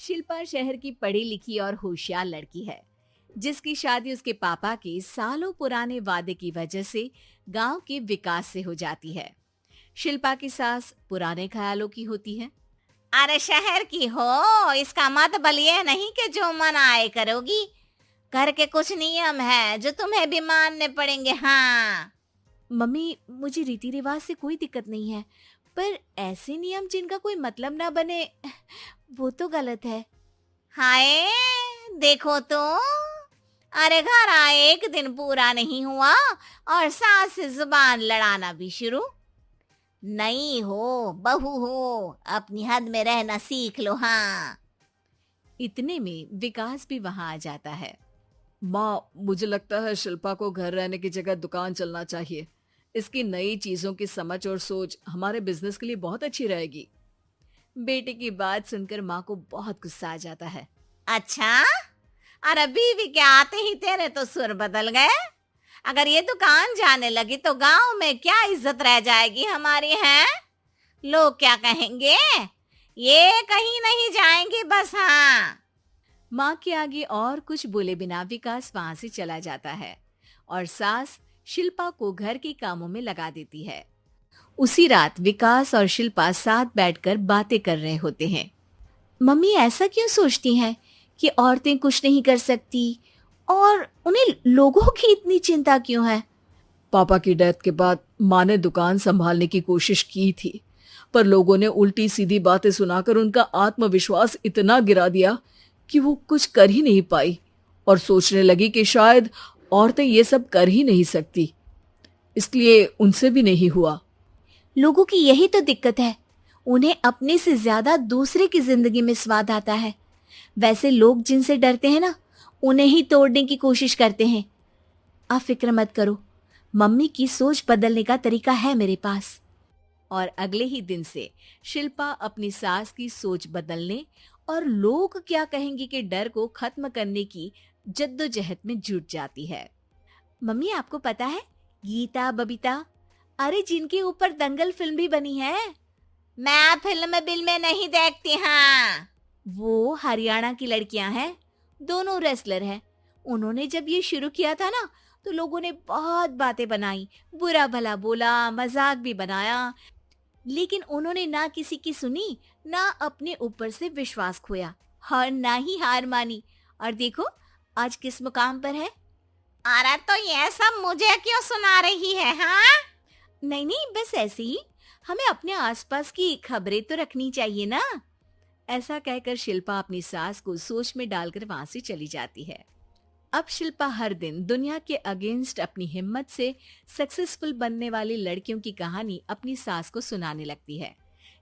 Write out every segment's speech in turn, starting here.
शिल्पा शहर की पढ़ी लिखी और होशियार लड़की है, जिसकी शादी उसके पापा के सालों पुराने वादे की वजह से गांव के विकास से हो जाती है। शिल्पा की सास पुराने ख्यालों की होती है। अरे शहर की हो, इसका मतलब ये नहीं कि जो मन आए करोगी। घर के कुछ नियम है जो तुम्हें भी मानने पड़ेंगे। हाँ। मम्मी, मुझे रीति रिवाज से कोई दिक्कत नहीं है, पर ऐसे नियम जिनका कोई मतलब ना बने वो तो गलत है। हाय, देखो तो। अरे घर आए एक दिन पूरा नहीं हुआ और सास से जुबान लड़ाना भी शुरू। नई हो, बहू हो, अपनी हद में रहना सीख लो। हाँ। इतने में विकास भी वहां आ जाता है। माँ, मुझे लगता है शिल्पा को घर रहने की जगह दुकान चलना चाहिए। इसकी नई चीजों की समझ और सोच हमारे बिजनेस के लिए बहुत अच्छी रहेगी। बेटे की बात सुनकर माँ को बहुत गुस्सा आ जाता है। अच्छा, अरे बीवी के आते ही तेरे तो सुर बदल गए। अगर ये दुकान जाने लगी तो गांव में क्या इज्जत रह जाएगी हमारी। है लोग क्या कहेंगे। ये कहीं नहीं जाएंगी बस। हाँ। माँ के आगे और कुछ बोले बिना विकास वहां से चला जाता है और सास शिल्पा को घर के कामों में लगा देती है। उसी रात विकास और शिल्पा साथ बैठकर बातें कर रहे होते हैं। मम्मी ऐसा क्यों सोचती हैं कि औरतें कुछ नहीं कर सकती, और उन्हें लोगों की इतनी चिंता क्यों है? पापा की डेथ के बाद माँ ने दुकान संभालने की कोशिश की थी, पर लोगों ने उल्टी सीधी बातें सुनाकर उनका आत्मविश्वास इतना गिरा दिया कि वो कुछ कर ही नहीं पाई और सोचने लगी कि शायद औरतें ये सब कर ही नहीं सकती। इसलिए उनसे भी नहीं हुआ। लोगों की यही तो दिक्कत है, उन्हें अपने से ज्यादा दूसरे की जिंदगी में स्वाद आता है। वैसे लोग जिनसे डरते हैं ना, उन्हें ही तोड़ने की कोशिश करते हैं। आप फिक्र मत करो, मम्मी की सोच बदलने का तरीका है मेरे पास। और अगले ही दिन से शिल्पा अपनी सास की सोच बदलने और लोग क्या कहेंगे के डर को खत्म करने की जद्दोजहद में जुट जाती है। मम्मी, आपको पता है गीता, बबीता, अरे जिनके ऊपर दंगल फिल्म भी बनी है, मैं फिल्म बिल में नहीं देखती। हाँ। वो हरियाणा की लड़कियां हैं, दोनों रेसलर हैं। उन्होंने जब ये शुरू किया था ना, तो लोगों ने बहुत बातें बनाई, बुरा भला बोला, मजाक भी बनाया, लेकिन उन्होंने ना किसी की सुनी, ना अपने ऊपर से विश्वास खोया और ना ही हार मानी। और देखो आज किस मुकाम पर है। अरे तो ये सब मुझे क्यों सुना रही है। हाँ। नहीं नहीं, बस ऐसे ही, हमें अपने आसपास की खबरें तो रखनी चाहिए ना। ऐसा कहकर शिल्पा अपनी सास को सोच में डालकर वहां से चली जाती है। अब शिल्पा हर दिन दुनिया के अगेंस्ट अपनी हिम्मत से सक्सेसफुल बनने वाली लड़कियों की कहानी अपनी सास को सुनाने लगती है।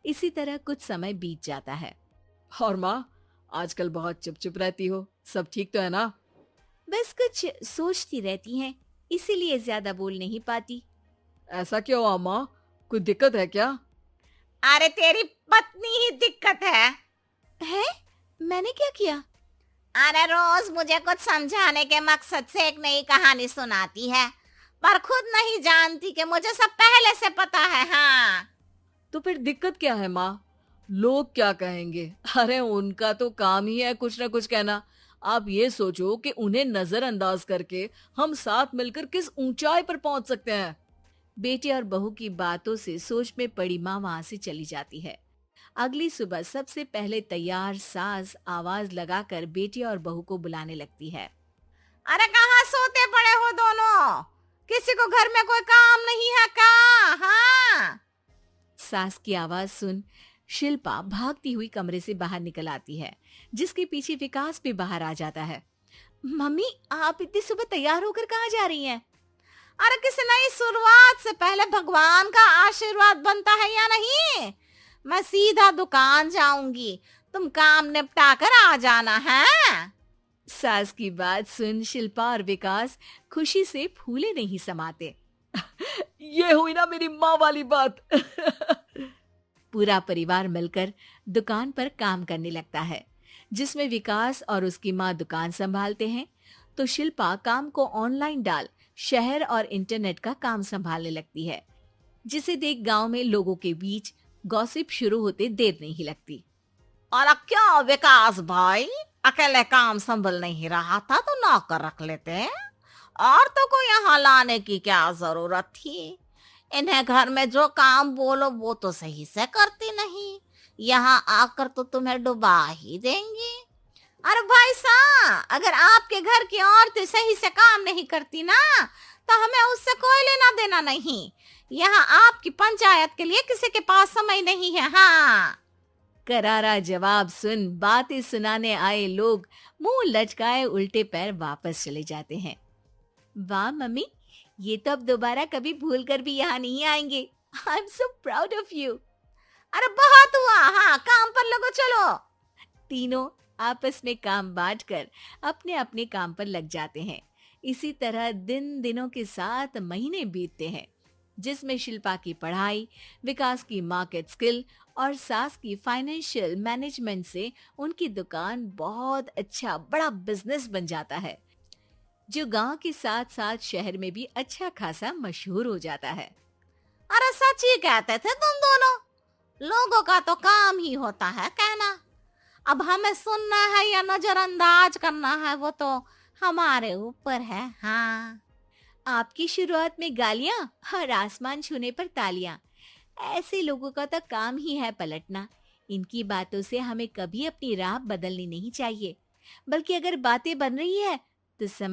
इसी तरह कुछ समय बीत जाता है। और माँ, आजकल बहुत चुप चुप रहती हो, सब ठीक तो है ना? बस कुछ सोचती रहती हैं, इसीलिए ज्यादा बोल नहीं पाती। ऐसा क्यों हुआ माँ? कोई दिक्कत है क्या? अरे तेरी पत्नी ही दिक्कत है? मैंने क्या किया? अरे रोज मुझे कुछ समझाने के मकसद से एक नई कहानी सुनाती है, पर खुद नहीं जानती कि मुझे सब पहले से पता है। हाँ। तो फिर दिक्कत क्या है माँ? लोग क्या कहेंगे? अरे उनका तो काम ही है कुछ ना कुछ कहना। आप ये सोचो कि उन्हें नजरअंदाज करके हम साथ मिलकर किस ऊंचाई पर पहुंच सकते हैं। बेटे और बहू की बातों से सोच में पड़ी माँ वहां से चली जाती है। अगली सुबह सबसे पहले तैयार सास आवाज लगाकर बेटी और बहू को बुलाने लगती है। अरे कहाँ सोते पड़े हो दोनों? किसी को घर में कोई काम नहीं है का? हाँ। सास की आवाज सुन शिल्पा भागती हुई कमरे से बाहर निकल आती है, जिसके पीछे विकास भी बाहर आ जाता है। मम्मी, आप इतनी सुबह तैयार होकर कहाँ जा रही हैं? अरे किसी नई शुरुआत से पहले भगवान का आशीर्वाद बनता है या नहीं? मैं सीधा दुकान जाऊंगी, तुम काम निपटा कर आ जाना है। सास की बात सुन शिल्पा और विकास खुशी से फूले नहीं समाते। ये हुई ना मेरी माँ वाली बात। पूरा परिवार मिलकर दुकान पर काम करने लगता है, जिसमें विकास और उसकी माँ दुकान संभालते हैं, तो शिल्पा काम को ऑनलाइन डाल शहर और इंटरनेट का काम संभालने लगती है, जिसे देख गांव में लोगों के बीच गॉसिप शुरू होते देर नहीं लगती। और क्या विकास भाई, अकेले काम संभल नहीं रहा था तो नौकर रख लेते। औरतों को यहाँ लाने की क्या जरूरत थी? इन्हें घर में जो काम बोलो वो तो सही से करती नहीं, यहाँ आकर तो तुम्हें डुबा ही देंगी। अरे भाई साहब, अगर आपके घर की औरतें सही से काम नहीं करती ना, तो हमें उससे कोई लेना देना नहीं। यहाँ आपकी पंचायत के लिए किसी के पास समय नहीं है। हाँ, करारा जवाब सुन बातें सुनाने आए लोग मुंह लटकाए उल्टे पैर वापस चले जाते हैं। वाह मम्मी, ये तो अब दोबारा कभी भूल कर भी यहाँ नहीं आएंगे। I am so proud of you. अरे बहुत हुआ, हाँ काम पर लगो चलो। तीनों आपस में काम बांटकर अपने अपने काम पर लग जाते हैं। इसी तरह दिनों के साथ महीने बीतते हैं, जिसमें शिल्पा की पढ़ाई, विकास की मार्केट स्किल और सास की फाइनेंशियल मैनेजमेंट से उनकी दुकान बहुत अच्छा बड़ा बिजनेस बन जाता है, जो गांव के साथ साथ शहर में भी अच्छा खासा मशहूर हो जाता है। अरे सच ही कहते थे तुम दोनों, लोगों का तो काम ही होता है कहना। अब हमें सुनना है या नजरअंदाज करना है वो तो हमारे ऊपर है। हाँ, आपकी शुरुआत में गालियां और आसमान छूने पर तालियां, ऐसे लोगों का तो काम ही है पलटना। इनकी बातों से हमें कभी अपनी राह बदलनी नहीं चाहिए, बल्कि अगर बातें बन रही है तो समझ